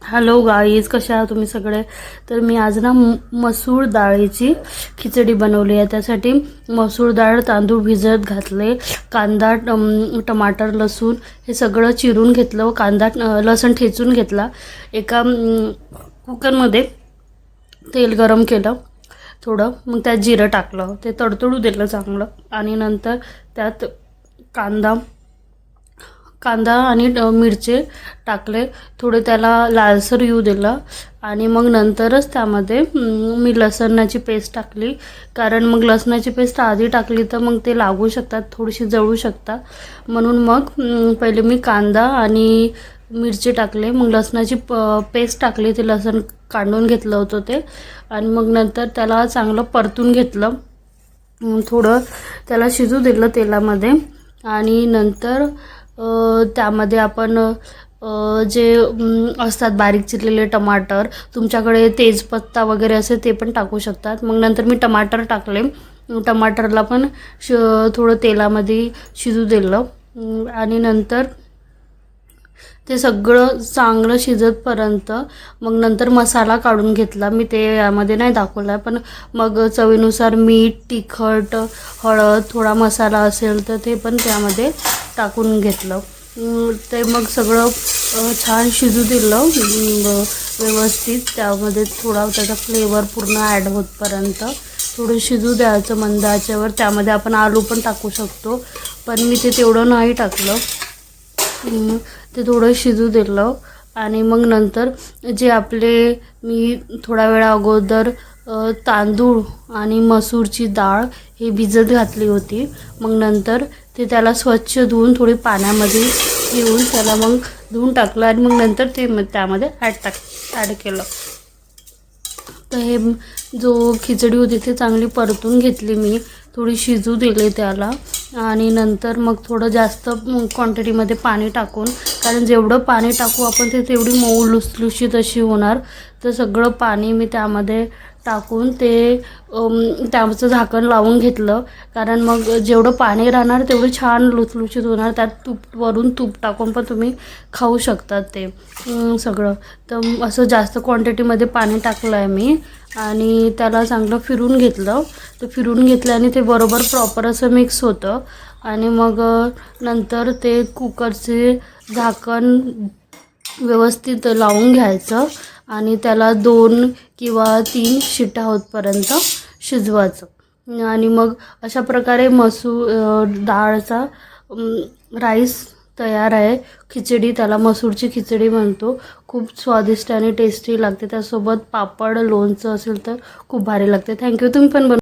Hello guys, कशा आहात तुम्ही सगळे. तर मी आज ना मसूर डाळीची खिचडी बनवली आहे. त्यासाठी मसूर डाळ तांदूळ भिजत घातले, कांदा टमाटर लसूण हे सगळं चिरून घेतलं व कांदा लसूण ठेचून घेतला. एका कुकरमध्ये तेल गरम केलं थोडं, मग त्यात जिरं टाकलं, ते तडतडू दिलं चांगलं. आणि नंतर त्यात कांदा आणि मिरचे टाकले, थोडे त्याला लालसर येऊ दिलं. आणि मग नंतरच त्यामध्ये मी लसणाची पेस्ट टाकली, कारण मग लसणाची पेस्ट आधी टाकली तर मग ते लागू शकतात, थोडीशी जळू शकतात. म्हणून मग पहिले मी कांदा आणि मिरची टाकले, मग लसणाची पेस्ट टाकली, ते लसण काढून घेतलं होतं ते. आणि मग नंतर त्याला चांगलं परतून घेतलं, थोडं त्याला शिजू दिलं तेलामध्ये. आणि नंतर त्यामध्ये आपण जे असतात बारीक चिरलेले टमाटर, तुमच्याकडे तेजपत्ता वगैरे असेल ते पण टाकू शकतात. मग नंतर मी टमाटर टाकले, टमाटरला पण थोडं तेलामध्ये शिजू दिलं. आणि नंतर ते सगळं चांगलं शिजतपर्यंत मग नंतर मसाला काढून घेतला. मी ते यामध्ये नाही दाखवला, पण मग चवीनुसार मीठ, तिखट, हळद, थोडा मसाला असेल तर ते पण त्यामध्ये टाकून घेतलं. ते मग सगळं छान शिजू दिलं व्यवस्थित. त्यामध्ये थोडा त्याचा फ्लेवर पूर्ण ॲड होतपर्यंत थोडं शिजू द्यायचं मंद आचेवर. त्यामध्ये आपण आलू पण टाकू शकतो, पण मी ते तेवढं नाही टाकलं. ते थोडं शिजू दिलं. आणि मग नंतर जे मी थोडा वेळा अगोदर तांदूळ आणि मसूरची डाळ हे भिजत घातली होती. मग नंतर ते त्याला स्वच्छ धुवून थोडी पाण्यामध्ये घेऊन त्याला मग धुवून टाकलं. आणि मग नंतर ते त्यामध्ये ॲड केलं. तर हे जो खिचडी होती ती चांगली परतून घेतली मी, थोडी शिजू दिली त्याला. आणि नंतर मग थोडं जास्त क्वांटिटीमध्ये पाणी टाकून, कारण जेवढं पाणी टाकू आपण ते तेवढी मऊ लुसलुशीत अशी होणार. तर सगळं पाणी मी त्यामध्ये टाकून ते त्याचं झाकण लावून घेतलं, कारण मग जेवढं पाणी राहणार तेवढं छान लुसलुशीत होणार. त्यात वरून तूप टाकून पण तुम्ही खाऊ शकतात ते सगळं. तर असं जास्त क्वांटिटीमध्ये पाणी टाकलं आहे मी. आणि त्याला चांगलं फिरून घेतलं. ते फिरून घेतलं आणि ते बरोबर प्रॉपर असं मिक्स होतं. आणि मग नंतर ते कुकरचे झाकण व्यवस्थित लावून घ्यायचं आणि त्याला 2 किंवा 3 शिट्ट्या होतपर्यंत शिजवायचं. आणि मग अशा प्रकारे डाळचा राईस तयार आहे. खिचडी, त्याला मसूरची खिचडी म्हणतो. खूप स्वादिष्ट आणि टेस्टी लागते. त्यासोबत पापड, लोणचं असेल तर खूप भारी लागते. थँक्यू. तुम्ही पण